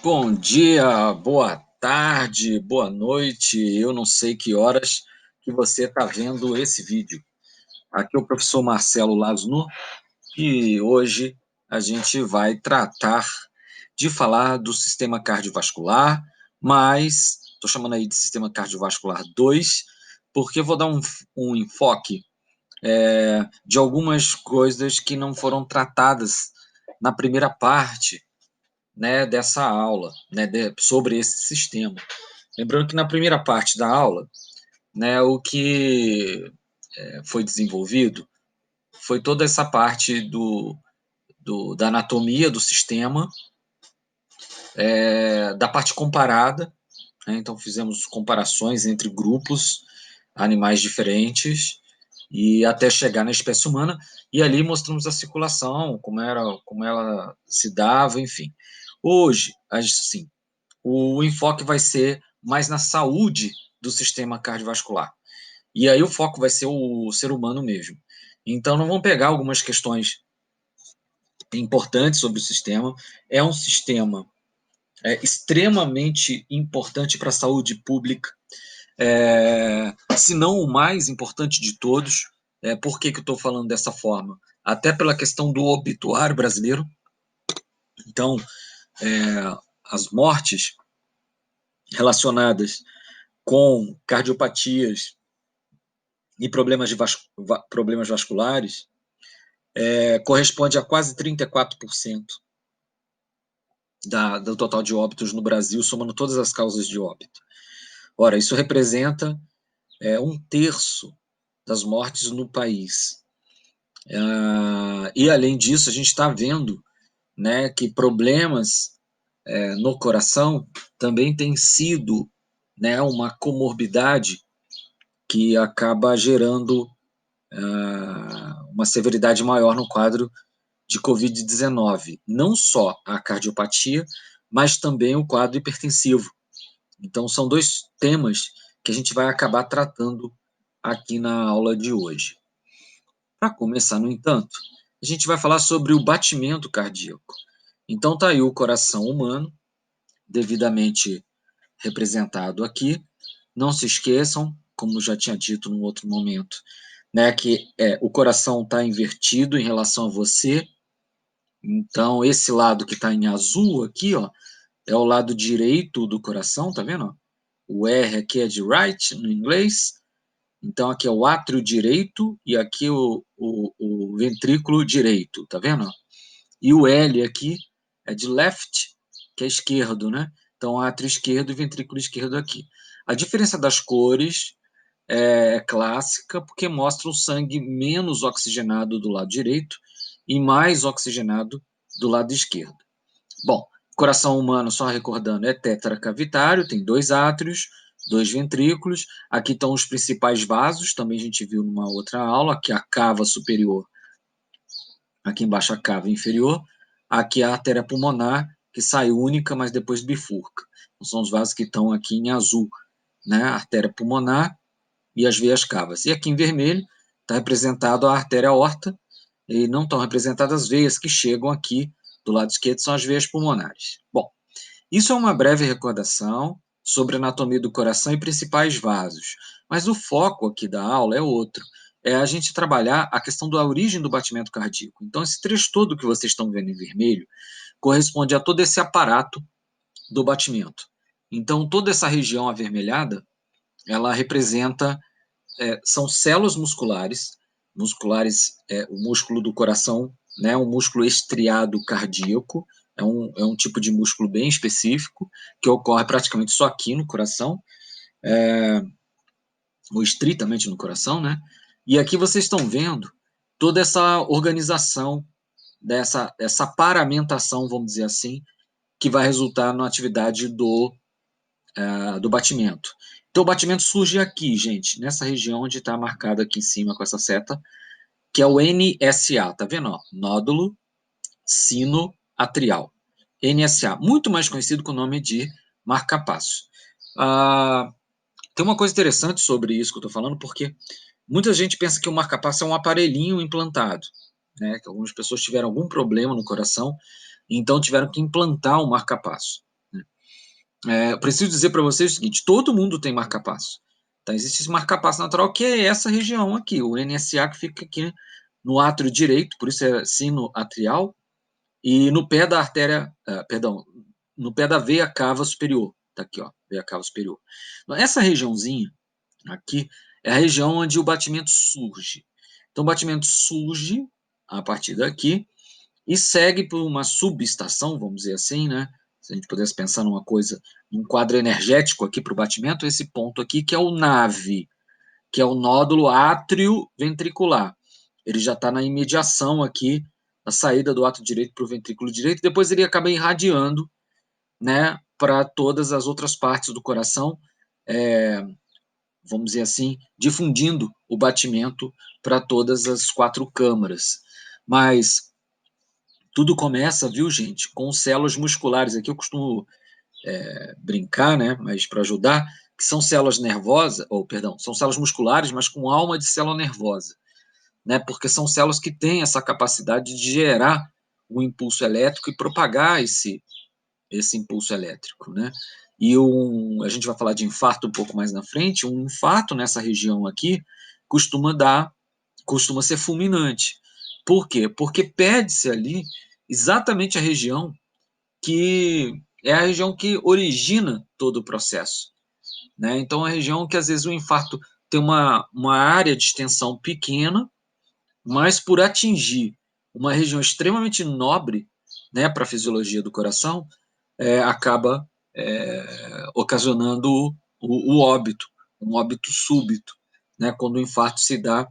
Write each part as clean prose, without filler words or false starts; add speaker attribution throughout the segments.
Speaker 1: Bom dia, boa tarde, boa noite. Eu não sei que horas que você está vendo esse vídeo. Aqui é o professor Marcelo Lasno e hoje a gente vai tratar de falar do sistema cardiovascular, mas estou chamando aí de sistema cardiovascular 2, porque eu vou dar um enfoque de algumas coisas que não foram tratadas na primeira parte, né, dessa aula, né, sobre esse sistema. Lembrando que na primeira parte da aula, né, o que foi desenvolvido foi toda essa parte da anatomia do sistema, da parte comparada, né, então fizemos comparações entre grupos, animais diferentes, e até chegar na espécie humana, e ali mostramos a circulação, como ela se dava, enfim. Hoje, assim, o enfoque vai ser mais na saúde do sistema cardiovascular. E aí o foco vai ser o ser humano mesmo. Então, não vamos pegar algumas questões importantes sobre o sistema. É um sistema extremamente importante para a saúde pública, se não o mais importante de todos. Por que eu estou falando dessa forma? Até pela questão do obituário brasileiro. Então, as mortes relacionadas com cardiopatias e problemas vasculares corresponde a quase 34% do total de óbitos no Brasil, somando todas as causas de óbito. Ora, isso representa um terço das mortes no país. E, além disso, a gente está vendo, né, que problemas no coração também tem sido, né, uma comorbidade que acaba gerando uma severidade maior no quadro de Covid-19, não só a cardiopatia, mas também o quadro hipertensivo. Então, são dois temas que a gente vai acabar tratando aqui na aula de hoje. Para começar, no entanto, a gente vai falar sobre o batimento cardíaco. Então, está aí o coração humano, devidamente representado aqui. Não se esqueçam, como já tinha dito num outro momento, né, que o coração está invertido em relação a você. Então, esse lado que está em azul aqui, ó, é o lado direito do coração, tá vendo? O R aqui é de right, no inglês. Então, aqui é o átrio direito e aqui o ventrículo direito, tá vendo? E o L aqui é de left, que é esquerdo, né? Então, átrio esquerdo e ventrículo esquerdo aqui. A diferença das cores é clássica, porque mostra o sangue menos oxigenado do lado direito e mais oxigenado do lado esquerdo. Bom, coração humano, só recordando, é tetracavitário, tem dois átrios, dois ventrículos. Aqui estão os principais vasos, também a gente viu numa outra aula, aqui a cava superior, aqui embaixo a cava inferior. Aqui a artéria pulmonar, que sai única, mas depois bifurca. Então, são os vasos que estão aqui em azul, né? A artéria pulmonar e as veias cavas. E aqui em vermelho está representado a artéria aorta, e não estão representadas as veias que chegam aqui do lado esquerdo, são as veias pulmonares. Bom, isso é uma breve recordação sobre a anatomia do coração e principais vasos, mas o foco aqui da aula é outro, é a gente trabalhar a questão da origem do batimento cardíaco. Então, esse trecho todo que vocês estão vendo em vermelho corresponde a todo esse aparato do batimento. Então, toda essa região avermelhada, ela representa, são células musculares, o músculo do coração, né, um músculo estriado cardíaco, é um tipo de músculo bem específico, que ocorre praticamente só aqui no coração, ou estritamente no coração, né? E aqui vocês estão vendo toda essa organização, essa paramentação, vamos dizer assim, que vai resultar na atividade do batimento. Então, o batimento surge aqui, gente, nessa região onde está marcado aqui em cima com essa seta, que é o NSA, tá vendo? Ó? Nódulo sino-atrial. NSA, muito mais conhecido com o nome de marca-passo. Tem uma coisa interessante sobre isso que eu estou falando, porque muita gente pensa que o marca-passo é um aparelhinho implantado, né? Que algumas pessoas tiveram algum problema no coração, então tiveram que implantar um marca-passo. eu preciso dizer para vocês o seguinte: todo mundo tem marca-passo. Tá? Existe esse marca-passo natural, que é essa região aqui, o NSA, que fica aqui no átrio direito, por isso é sino atrial, e no pé da artéria, perdão, no pé da veia cava superior. Tá aqui, ó, veia cava superior. Então, essa regiãozinha aqui é a região onde o batimento surge. Então, o batimento surge a partir daqui e segue por uma subestação, vamos dizer assim, né? Se a gente pudesse pensar numa coisa, num quadro energético aqui para o batimento, esse ponto aqui que é o NAV, que é o nódulo átrio ventricular. Ele já está na imediação aqui, na saída do átrio direito para o ventrículo direito, depois ele acaba irradiando, né, para todas as outras partes do coração, vamos dizer assim, difundindo o batimento para todas as 4 câmaras. Mas tudo começa, viu, gente, com células musculares. Aqui eu costumo brincar, né, mas para ajudar, que são células nervosas, ou perdão, são células musculares, mas com alma de célula nervosa, né, porque são células que têm essa capacidade de gerar o impulso elétrico e propagar esse impulso elétrico, né? E a gente vai falar de infarto um pouco mais na frente. Um infarto nessa região aqui costuma ser fulminante. Por quê? Porque perde-se ali exatamente a região que é a região que origina todo o processo, né? Então, a região que às vezes o infarto tem uma área de extensão pequena, mas por atingir uma região extremamente nobre, né, para a fisiologia do coração, acaba ocasionando o óbito, um óbito súbito, né, quando o infarto se dá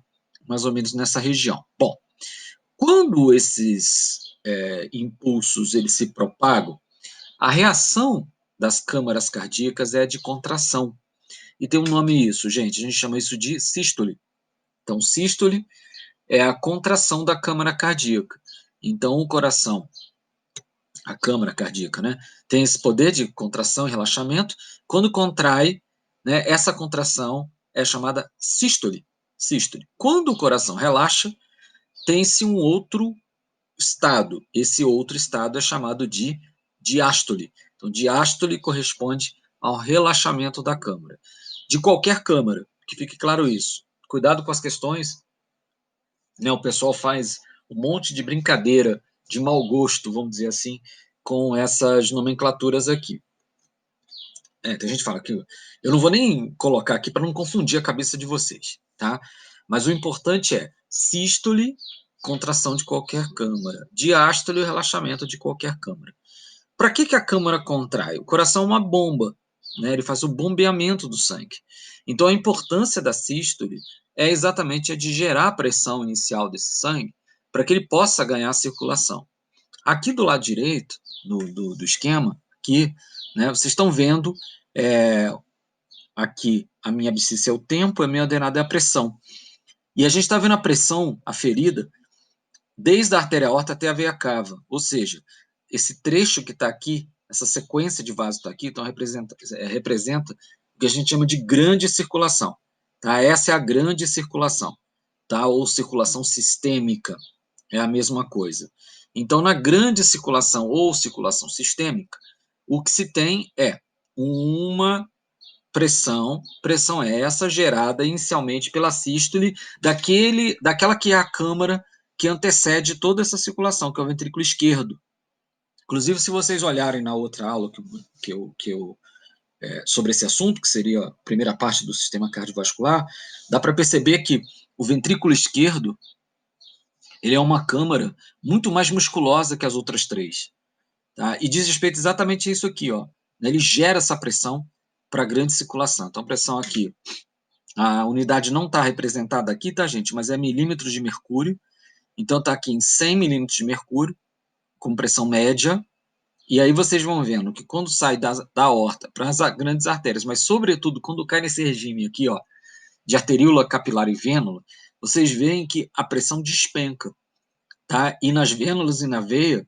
Speaker 1: mais ou menos nessa região. Bom, quando esses impulsos eles se propagam, a reação das câmaras cardíacas é de contração. E tem um nome isso, gente, a gente chama isso de sístole. Então, sístole é a contração da câmara cardíaca. Então, o coração, a câmara cardíaca, né, tem esse poder de contração e relaxamento. Quando contrai, né, essa contração é chamada sístole. Sístole. Quando o coração relaxa, tem-se um outro estado. Esse outro estado é chamado de diástole. Então, diástole corresponde ao relaxamento da câmara. De qualquer câmara, que fique claro isso. Cuidado com as questões, né? O pessoal faz um monte de brincadeira, de mau gosto, vamos dizer assim, com essas nomenclaturas aqui. Tem gente que fala que eu não vou nem colocar aqui para não confundir a cabeça de vocês, tá? Mas o importante é sístole, contração de qualquer câmara, diástole, relaxamento de qualquer câmara. Para que a câmara contrai? O coração é uma bomba, né? Ele faz o bombeamento do sangue. Então a importância da sístole é exatamente a de gerar a pressão inicial desse sangue para que ele possa ganhar circulação. Aqui do lado direito do esquema, aqui, né, vocês estão vendo aqui a minha abscissa é o tempo, a minha ordenada é a pressão. E a gente está vendo a pressão aferida desde a artéria aorta até a veia cava. Ou seja, esse trecho que está aqui, essa sequência de vasos está aqui, então representa o que a gente chama de grande circulação. Tá? Essa é a grande circulação, tá? Ou circulação sistêmica, é a mesma coisa. Então, na grande circulação ou circulação sistêmica, o que se tem é uma pressão é essa gerada inicialmente pela sístole daquela que é a câmara que antecede toda essa circulação, que é o ventrículo esquerdo. Inclusive, se vocês olharem na outra aula sobre esse assunto, que seria a primeira parte do sistema cardiovascular, dá para perceber que o ventrículo esquerdo ele é uma câmara muito mais musculosa que as outras 3. Tá? E diz respeito exatamente a isso aqui. Ó. Ele gera essa pressão para a grande circulação. Então, a pressão aqui, a unidade não está representada aqui, tá, gente? Mas é milímetros de mercúrio. Então, está aqui em 100 milímetros de mercúrio, com pressão média. E aí vocês vão vendo que quando sai da aorta para as grandes artérias, mas sobretudo quando cai nesse regime aqui, ó, de arteríola, capilar e vênula, vocês veem que a pressão despenca, tá? E nas vênulas e na veia,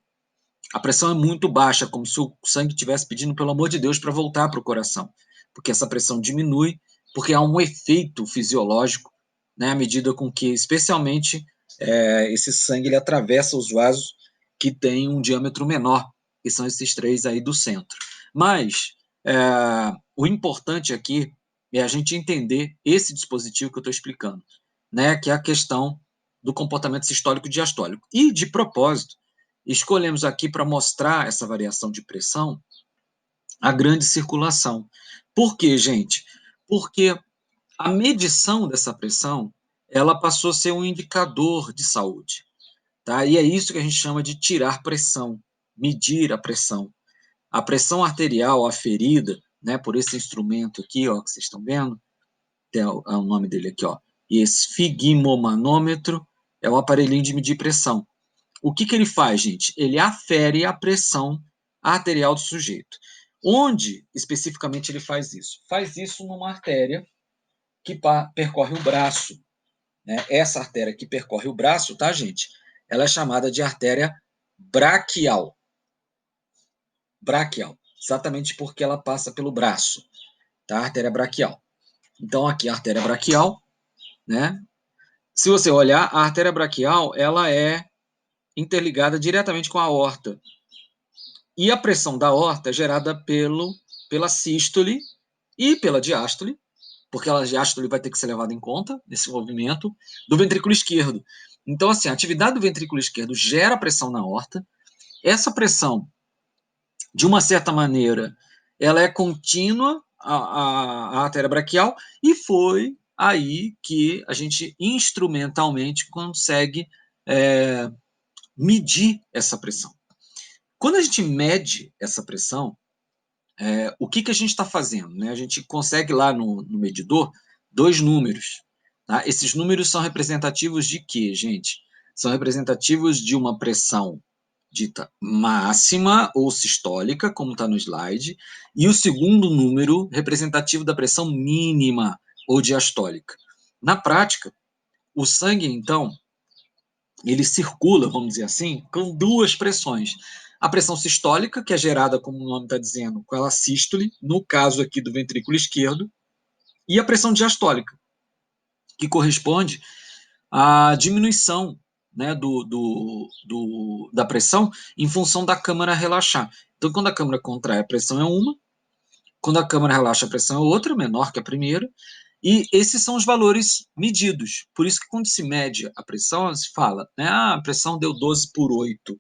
Speaker 1: a pressão é muito baixa, como se o sangue estivesse pedindo, pelo amor de Deus, para voltar para o coração, porque essa pressão diminui, porque há um efeito fisiológico, né, à medida com que, especialmente, esse sangue ele atravessa os vasos que têm um diâmetro menor, que são esses 3 aí do centro. Mas o importante aqui é a gente entender esse dispositivo que eu estou explicando, né, que é a questão do comportamento sistólico e diastólico. E, de propósito, escolhemos aqui para mostrar essa variação de pressão a grande circulação. Por quê, gente? Porque a medição dessa pressão, ela passou a ser um indicador de saúde, tá? E é isso que a gente chama de tirar pressão, medir a pressão. A pressão arterial aferida, né, por esse instrumento aqui, ó, que vocês estão vendo, tem o nome dele aqui, ó, esfigmomanômetro, é o aparelhinho de medir pressão. O que ele faz, gente? Ele afere a pressão arterial do sujeito. Onde, especificamente, ele faz isso? Faz isso numa artéria que percorre o braço, né? Essa artéria que percorre o braço, tá, gente? Ela é chamada de artéria braquial. Braquial, exatamente porque ela passa pelo braço, tá? A artéria braquial. Então, aqui a artéria braquial, né? Se você olhar, a artéria braquial, ela é interligada diretamente com a aorta. E a pressão da aorta é gerada pela sístole e pela diástole, porque a diástole vai ter que ser levada em conta nesse movimento, do ventrículo esquerdo. Então, assim, a atividade do ventrículo esquerdo gera pressão na aorta. Essa pressão, de uma certa maneira, ela é contínua à artéria braquial, e foi aí que a gente instrumentalmente consegue medir essa pressão. Quando a gente mede essa pressão, o que a gente está fazendo? Né? A gente consegue lá no medidor 2 números. Tá? Esses números são representativos de quê, gente? São representativos de uma pressão dita máxima ou sistólica, como está no slide, e o segundo número representativo da pressão mínima ou diastólica. Na prática, o sangue, então, ele circula, vamos dizer assim, com duas pressões. A pressão sistólica, que é gerada, como o nome está dizendo, com a sístole, no caso aqui do ventrículo esquerdo, e a pressão diastólica, que corresponde à diminuição, né, da pressão em função da câmara relaxar. Então, quando a câmara contrai, a pressão é uma, quando a câmara relaxa, a pressão é outra, menor que a primeira, e esses são os valores medidos. Por isso que quando se mede a pressão, se fala, né, a pressão deu 12/8.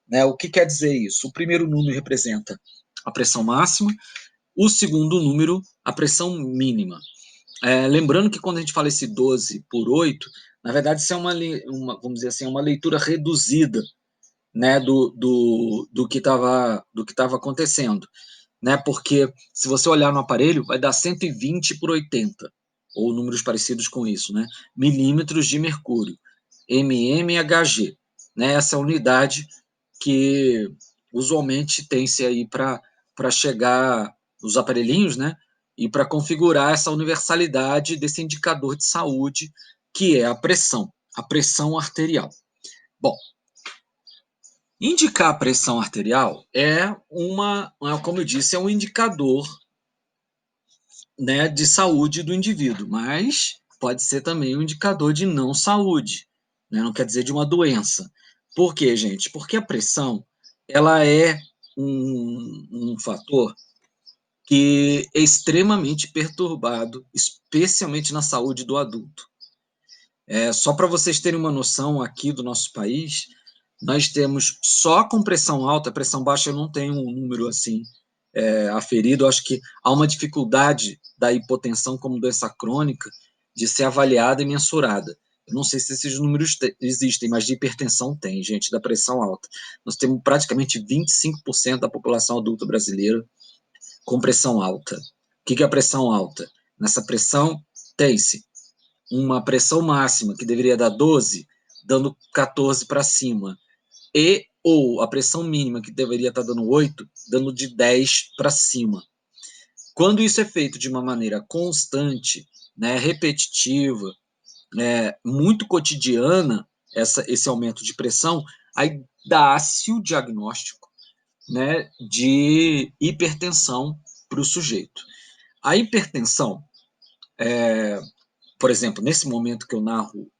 Speaker 1: Né? O que quer dizer isso? O primeiro número representa a pressão máxima, o segundo número, a pressão mínima. Lembrando que quando a gente fala esse 12/8, na verdade isso é vamos dizer assim, uma leitura reduzida, né, do que estava acontecendo. Né, porque se você olhar no aparelho, vai dar 120/80, ou números parecidos com isso, né, milímetros de mercúrio, mmHg, né, essa unidade que usualmente tem-se aí para chegar os aparelhinhos, né, e para configurar essa universalidade desse indicador de saúde, que é a pressão arterial. Bom, indicar a pressão arterial como eu disse, é um indicador, né, de saúde do indivíduo, mas pode ser também um indicador de não saúde, né, não quer dizer de uma doença. Por quê, gente? Porque a pressão, ela é um fator que é extremamente perturbado, especialmente na saúde do adulto. Só para vocês terem uma noção aqui do nosso país, nós temos só com pressão alta, pressão baixa eu não tenho um número assim aferido, eu acho que há uma dificuldade da hipotensão como doença crônica de ser avaliada e mensurada. Eu não sei se esses números existem, mas de hipertensão tem, gente, da pressão alta. Nós temos praticamente 25% da população adulta brasileira com pressão alta. O que é a pressão alta? Nessa pressão tem-se uma pressão máxima, que deveria dar 12, dando 14 para cima, ou a pressão mínima, que deveria estar dando 8, dando de 10 para cima. Quando isso é feito de uma maneira constante, né, repetitiva, muito cotidiana, esse aumento de pressão, aí dá-se o diagnóstico, né, de hipertensão para o sujeito. A hipertensão, por exemplo, nesse momento que eu narro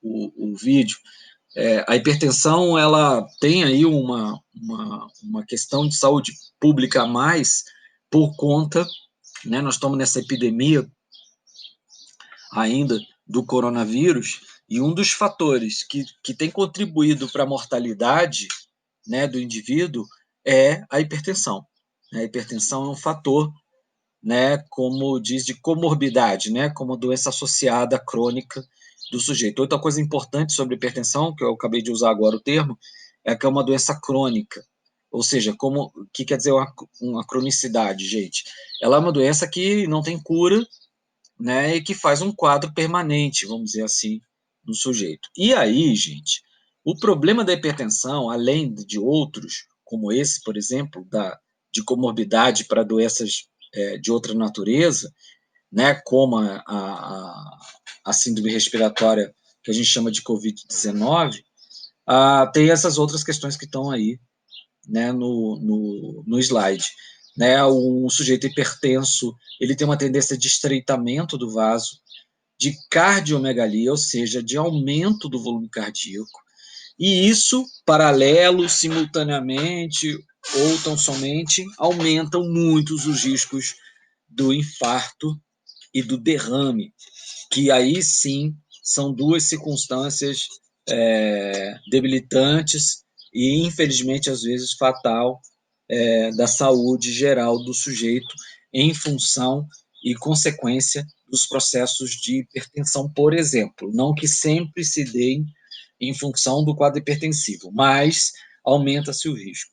Speaker 1: o vídeo, a hipertensão ela tem aí uma questão de saúde pública a mais, por conta, né, nós estamos nessa epidemia ainda do coronavírus, e um dos fatores que tem contribuído para a mortalidade, né, do indivíduo é a hipertensão. A hipertensão é um fator, né, como diz, de comorbidade, né, como doença associada crônica do sujeito. Outra coisa importante sobre hipertensão, que eu acabei de usar agora o termo, é que é uma doença crônica. Ou seja, como o que quer dizer uma cronicidade, gente? Ela é uma doença que não tem cura, né, e que faz um quadro permanente, vamos dizer assim, no sujeito. E aí, gente, o problema da hipertensão, além de outros, como esse, por exemplo, de comorbidade para doenças de outra natureza, né, como a síndrome respiratória que a gente chama de Covid-19, tem essas outras questões que estão aí, né, no slide. Né, o sujeito hipertenso, ele tem uma tendência de estreitamento do vaso, de cardiomegalia, ou seja, de aumento do volume cardíaco, e isso, paralelo, simultaneamente, ou tão somente, aumentam muito os riscos do infarto e do derrame, que aí sim são duas circunstâncias debilitantes e, infelizmente, às vezes fatal da saúde geral do sujeito em função e consequência dos processos de hipertensão, por exemplo. Não que sempre se deem em função do quadro hipertensivo, mas aumenta-se o risco.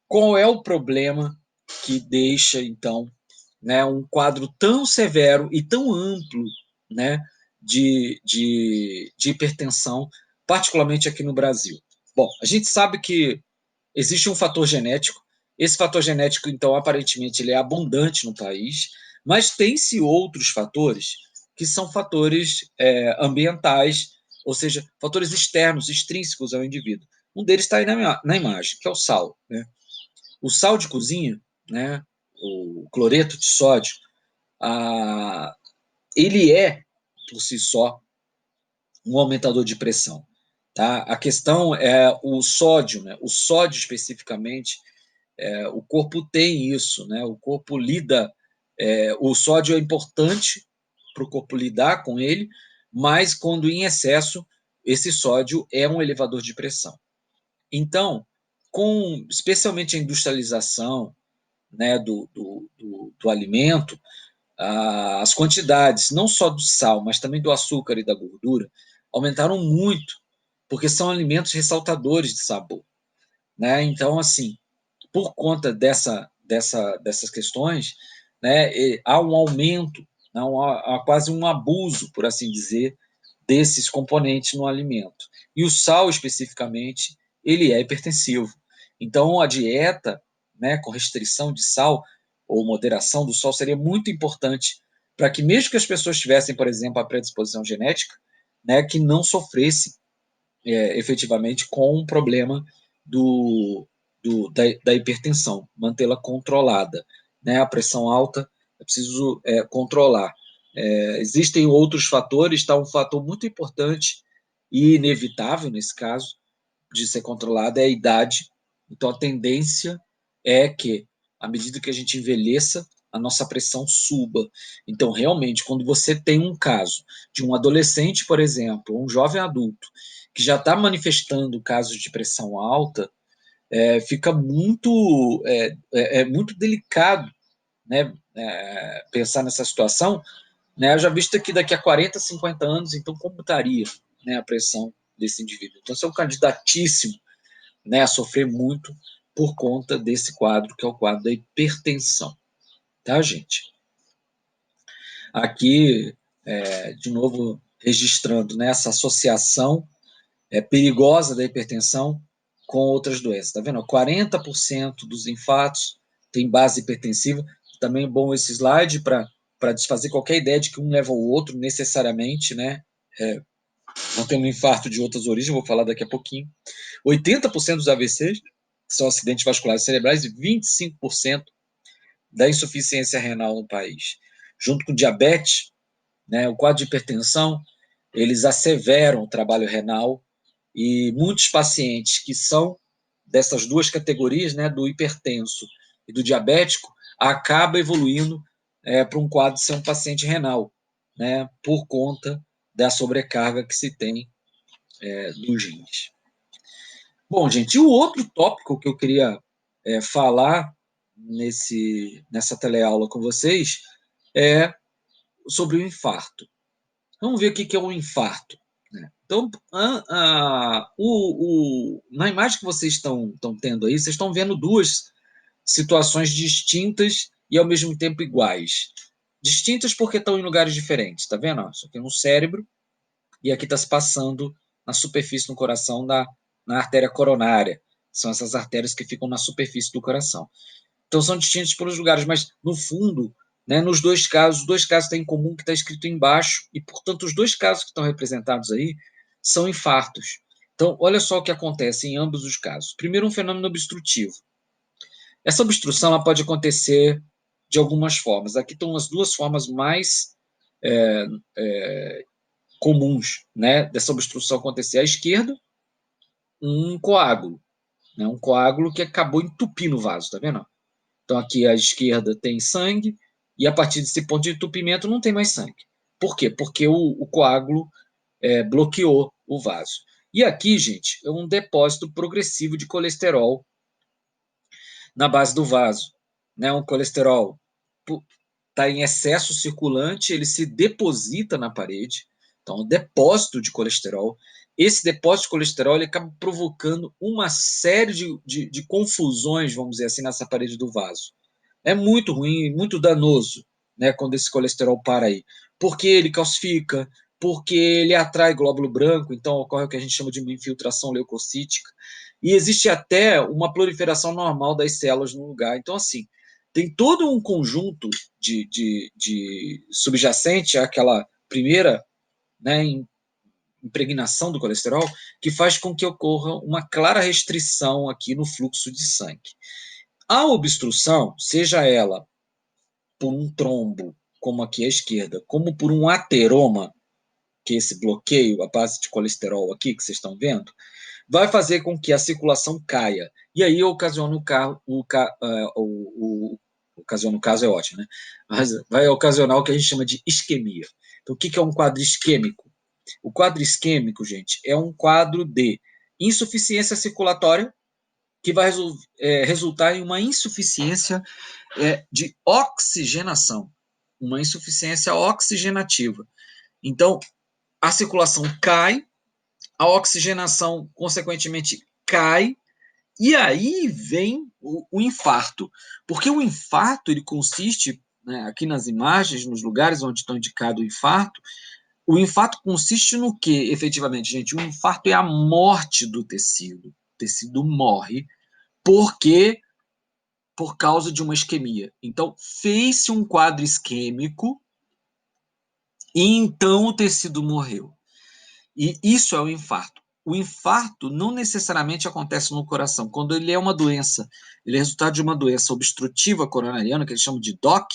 Speaker 1: Qual é o problema que deixa, então, né, um quadro tão severo e tão amplo, né, de hipertensão, particularmente aqui no Brasil? Bom, a gente sabe que existe um fator genético. Esse fator genético, então, aparentemente, ele é abundante no país, mas tem-se outros fatores que são fatores ambientais, ou seja, fatores externos, extrínsecos ao indivíduo. Um deles está aí na imagem, que é o sal. Né? O sal de cozinha, né, o cloreto de sódio, ele é, por si só, um aumentador de pressão. Tá? A questão é o sódio, né? O sódio especificamente, o corpo tem isso, né? O corpo lida, o sódio é importante para o corpo lidar com ele, mas quando em excesso, esse sódio é um elevador de pressão. Então, especialmente a industrialização, né, do alimento, as quantidades, não só do sal, mas também do açúcar e da gordura, aumentaram muito, porque são alimentos ressaltadores de sabor. Né? Então, assim, por conta dessas questões, né, há um aumento, né, há quase um abuso, por assim dizer, desses componentes no alimento. E o sal, especificamente, ele é hipertensivo. Então, a dieta, né, com restrição de sal ou moderação do sal seria muito importante para que, mesmo que as pessoas tivessem, por exemplo, a predisposição genética, né, que não sofresse efetivamente com um problema da hipertensão, mantê-la controlada. Né? A pressão alta é preciso controlar. Existem outros fatores, tá? Um fator muito importante e inevitável nesse caso de ser controlada é a idade. Então a tendência é que, à medida que a gente envelheça, a nossa pressão suba. Então, realmente, quando você tem um caso de um adolescente, por exemplo, um jovem adulto, que já está manifestando casos de pressão alta, fica muito delicado, né, pensar nessa situação, né, já visto que daqui a 40, 50 anos, então como estaria, né, a pressão desse indivíduo? Então, você é um candidatíssimo, né, a sofrer muito por conta desse quadro, que é o quadro da hipertensão. Tá, gente? Aqui, de novo, registrando, né, essa associação perigosa da hipertensão com outras doenças. Tá vendo? 40% dos infartos tem base hipertensiva. Também é bom esse slide para desfazer qualquer ideia de que um leva ao outro necessariamente, né? Não tem um infarto de outras origens, vou falar daqui a pouquinho. 80% dos AVCs são acidentes vasculares cerebrais e 25% da insuficiência renal no país. Junto com diabetes, né, o quadro de hipertensão, eles asseveram o trabalho renal e muitos pacientes que são dessas duas categorias, né, do hipertenso e do diabético, acaba evoluindo para um quadro de ser um paciente renal, né, por conta da sobrecarga que se tem dos rins. Bom, gente, e o outro tópico que eu queria falar nessa teleaula com vocês é sobre o infarto. Vamos ver o que é um infarto. Né? Então, na imagem que vocês estão tendo aí, vocês estão vendo duas situações distintas e ao mesmo tempo iguais. Distintas porque estão em lugares diferentes, tá vendo? Isso aqui é um cérebro e aqui está se passando na superfície do coração, na artéria coronária. São essas artérias que ficam na superfície do coração. Então são distintos pelos lugares, mas no fundo, né, nos dois casos, os dois casos têm em comum que está escrito embaixo, e portanto os dois casos que estão representados aí são infartos. Então, olha só o que acontece em ambos os casos. Primeiro, um fenômeno obstrutivo. Essa obstrução ela pode acontecer de algumas formas. Aqui estão as duas formas mais comuns, né, dessa obstrução acontecer. À esquerda, um coágulo, né, um coágulo que acabou entupindo o vaso, tá vendo? Então, aqui à esquerda tem sangue, e a partir desse ponto de entupimento não tem mais sangue. Por quê? Porque o coágulo bloqueou o vaso. E aqui, gente, é um depósito progressivo de colesterol na base do vaso. Né? Um colesterol está em excesso circulante, ele se deposita na parede. Então, um depósito de colesterol. Esse depósito de colesterol ele acaba provocando uma série de confusões, vamos dizer assim, nessa parede do vaso. É muito ruim, muito danoso, né, quando esse colesterol para aí. Porque ele calcifica, porque ele atrai glóbulo branco, então ocorre o que a gente chama de uma infiltração leucocítica. E existe até uma proliferação normal das células no lugar. Então, assim, tem todo um conjunto de subjacente àquela primeira, né, impregnação do colesterol, que faz com que ocorra uma clara restrição aqui no fluxo de sangue. A obstrução, seja ela por um trombo, como aqui à esquerda, como por um ateroma, que é esse bloqueio, a base de colesterol aqui que vocês estão vendo, vai fazer com que a circulação caia. E aí ocasiona ocasiona o caso é ótimo, né? Mas vai ocasionar o que a gente chama de isquemia. Então, o que é um quadro isquêmico? O quadro isquêmico, gente, é um quadro de insuficiência circulatória que vai resultar em uma insuficiência de oxigenação, uma insuficiência oxigenativa. Então, a circulação cai, a oxigenação, consequentemente, cai, e aí vem o infarto. Porque o infarto, ele consiste, né, aqui nas imagens, nos lugares onde estão indicado o infarto consiste no que, efetivamente, gente? O infarto é a morte do tecido. O tecido morre porque por causa de uma isquemia. Então, fez-se um quadro isquêmico e então o tecido morreu. E isso é o infarto. O infarto não necessariamente acontece no coração. Quando ele é uma doença, ele é resultado de uma doença obstrutiva coronariana, que eles chamam de DOC,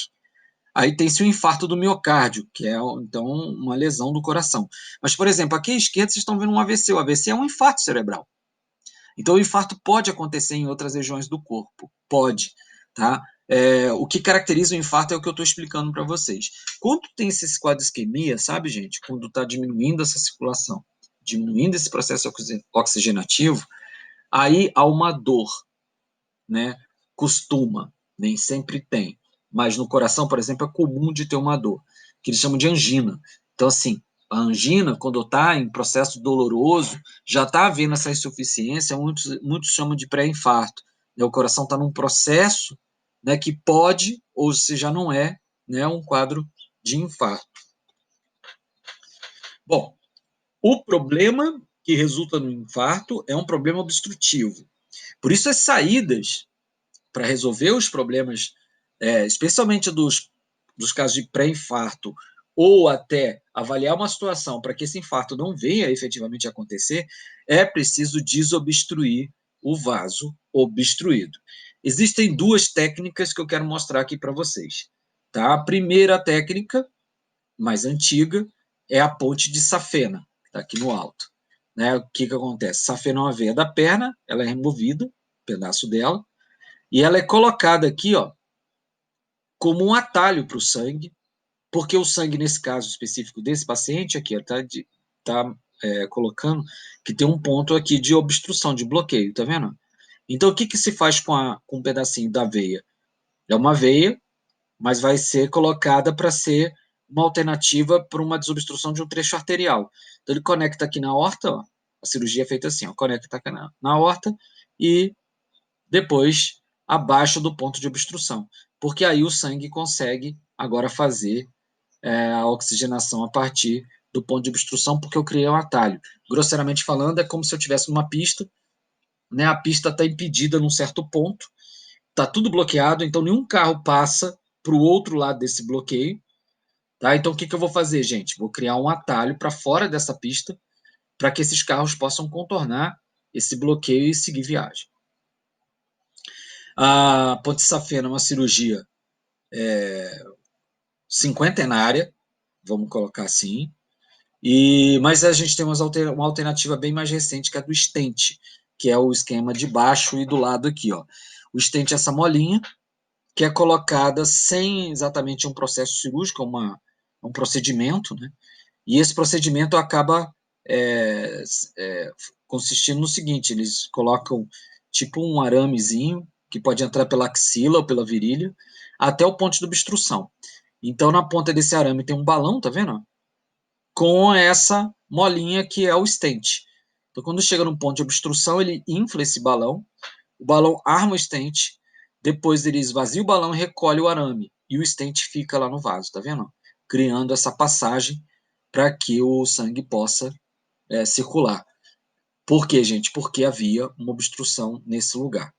Speaker 1: aí tem-se o infarto do miocárdio, que é, então, uma lesão do coração. Mas, por exemplo, aqui à esquerda vocês estão vendo um AVC. O AVC é um infarto cerebral. Então, o infarto pode acontecer em outras regiões do corpo. Pode, tá? O que caracteriza o infarto é o que eu estou explicando para vocês. Quando tem esse quadro de isquemia, sabe, gente? Quando está diminuindo essa circulação, diminuindo esse processo oxigenativo, aí há uma dor, né? Costuma, nem sempre tem. Mas no coração, por exemplo, é comum de ter uma dor, que eles chamam de angina. Então, assim, a angina, quando está em processo doloroso, já está havendo essa insuficiência, muitos chamam de pré-infarto. Né? O coração está num processo, né, que pode, ou se já não é, né, um quadro de infarto. Bom, o problema que resulta no infarto é um problema obstrutivo. Por isso, as saídas para resolver os problemas, especialmente dos casos de pré-infarto, ou até avaliar uma situação para que esse infarto não venha efetivamente acontecer, é preciso desobstruir o vaso obstruído. Existem duas técnicas que eu quero mostrar aqui para vocês. Tá? A primeira técnica, mais antiga, é a ponte de safena, que está aqui no alto. Né? O que acontece? Safena é uma veia da perna, ela é removida, um pedaço dela, e ela é colocada aqui, ó, como um atalho para o sangue, porque o sangue, nesse caso específico desse paciente aqui, está colocando que tem um ponto aqui de obstrução, de bloqueio, tá vendo? Então, o que, que se faz com um pedacinho da veia? É uma veia, mas vai ser colocada para ser uma alternativa para uma desobstrução de um trecho arterial. Então, ele conecta aqui na aorta, ó, a cirurgia é feita assim, ó, conecta aqui na aorta e depois abaixo do ponto de obstrução, porque aí o sangue consegue agora fazer a oxigenação a partir do ponto de obstrução, porque eu criei um atalho. Grosseiramente falando, é como se eu estivesse numa pista, né? A pista está impedida num certo ponto, está tudo bloqueado, então nenhum carro passa para o outro lado desse bloqueio. Tá? Então, o que, que eu vou fazer, gente? Vou criar um atalho para fora dessa pista, para que esses carros possam contornar esse bloqueio e seguir viagem. A ponte safena é uma cirurgia cinquentenária, vamos colocar assim, mas a gente tem uma alternativa bem mais recente, que é do stent, que é o esquema de baixo e do lado aqui. Ó. O stent é essa molinha, que é colocada sem exatamente um processo cirúrgico, um procedimento, né? E esse procedimento acaba é, é, consistindo no seguinte: eles colocam tipo um aramezinho, que pode entrar pela axila ou pela virilha, até o ponto de obstrução. Então, na ponta desse arame tem um balão, tá vendo? Com essa molinha que é o stent. Então, quando chega num ponto de obstrução, ele infla esse balão, o balão arma o stent, depois ele esvazia o balão e recolhe o arame, e o stent fica lá no vaso, tá vendo? Criando essa passagem para que o sangue possa circular. Por quê, gente? Porque havia uma obstrução nesse lugar,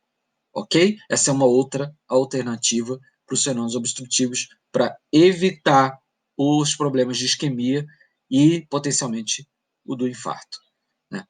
Speaker 1: ok? Essa é uma outra alternativa para os fenômenos obstrutivos para evitar os problemas de isquemia e, potencialmente, o do infarto. Né?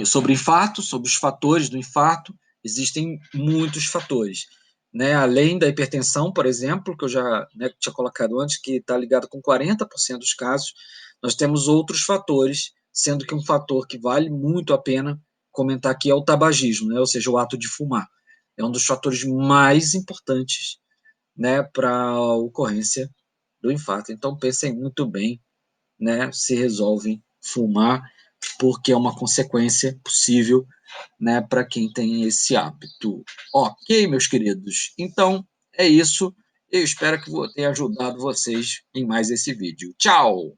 Speaker 1: Sobre infarto, sobre os fatores do infarto, existem muitos fatores. Né? Além da hipertensão, por exemplo, que eu já tinha colocado antes, que está ligado com 40% dos casos, nós temos outros fatores, sendo que um fator que vale muito a pena comentar aqui é o tabagismo, né? Ou seja, o ato de fumar. É um dos fatores mais importantes, né, para a ocorrência do infarto. Então, pensem muito bem, né, se resolvem fumar, porque é uma consequência possível, né, para quem tem esse hábito. Ok, meus queridos? Então, é isso. Eu espero que tenha ajudado vocês em mais esse vídeo. Tchau!